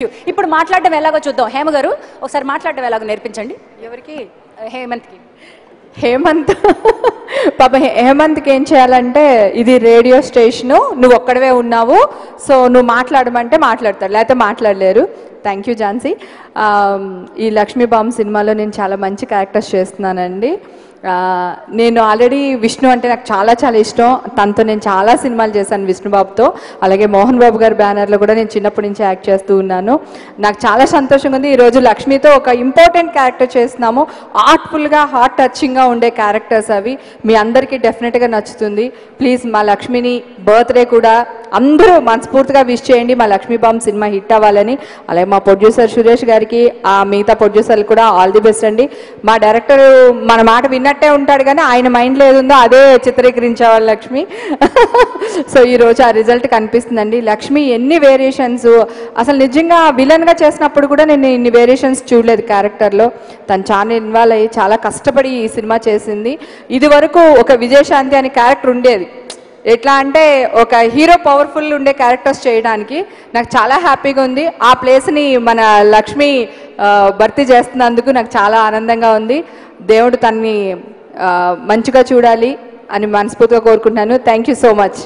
ఇప్పుడు మాట్లాడడం ఎలాగో చూద్దాం. హేమ గారు ఒకసారి మాట్లాడడం ఎలాగో నేర్పించండి. ఎవరికి? హేమంత్కి. హేమంత్ పాప హేమంత్కి ఏం చేయాలంటే ఇది రేడియో స్టేషను, నువ్వు ఒక్కడవే ఉన్నావు, సో నువ్వు మాట్లాడమంటే మాట్లాడతారు, లేకపోతే మాట్లాడలేరు. Thank you Jhansi. ఈ లక్ష్మీబామ్ సినిమాలో నేను చాలా మంచి క్యారెక్టర్స్ చేస్తున్నానండి. నేను ఆల్రెడీ విష్ణు అంటే నాకు చాలా చాలా ఇష్టం. తనతో నేను చాలా సినిమాలు చేశాను విష్ణుబాబుతో. అలాగే మోహన్ బాబు గారి బ్యానర్లో కూడా నేను చిన్నప్పటి నుంచి యాక్ట్ చేస్తూ ఉన్నాను. నాకు చాలా సంతోషంగా ఉంది. ఈరోజు లక్ష్మితో ఒక ఇంపార్టెంట్ క్యారెక్టర్ చేస్తున్నాము. ఆర్ట్ఫుల్గా హార్ట్ టచింగ్గా ఉండే క్యారెక్టర్స్ అవి మీ అందరికీ డెఫినెట్గా నచ్చుతుంది. ప్లీజ్ మా లక్ష్మిని బర్త్డే కూడా అందరూ మనస్ఫూర్తిగా విష్ చేయండి. మా లక్ష్మీబామ్ సినిమా హిట్ అవ్వాలని. అలాగే మా ప్రొడ్యూసర్ సురేష్ గారికి, ఆ మిగతా ప్రొడ్యూసర్లు కూడా ఆల్ ది బెస్ట్ అండి. మా డైరెక్టర్ మన మాట విన్నట్టే ఉంటాడు కానీ ఆయన మైండ్లో ఏదుందో అదే చిత్రీకరించేవాళ్ళు లక్ష్మి. సో ఈరోజు ఆ రిజల్ట్ కనిపిస్తుందండి. లక్ష్మి ఎన్ని వేరియేషన్స్, అసలు నిజంగా విలన్గా చేసినప్పుడు కూడా నేను ఇన్ని వేరియేషన్స్ చూడలేదు క్యారెక్టర్లో. తను చాలా ఇన్వాల్వ్ అయ్యి చాలా కష్టపడి ఈ సినిమా చేసింది. ఇది వరకు ఒక విజయశాంతి అనే క్యారెక్టర్ ఉండేది. ఎట్లా అంటే ఒక హీరో పవర్ఫుల్ ఉండే క్యారెక్టర్స్ చేయడానికి నాకు చాలా హ్యాపీగా ఉంది. ఆ ప్లేస్ని మన లక్ష్మి భర్తీ చేస్తున్నందుకు నాకు చాలా ఆనందంగా ఉంది. దేవుడు తన్ని మంచిగా చూడాలి అని మనస్ఫూర్తిగా కోరుకుంటున్నాను. Thank you so much.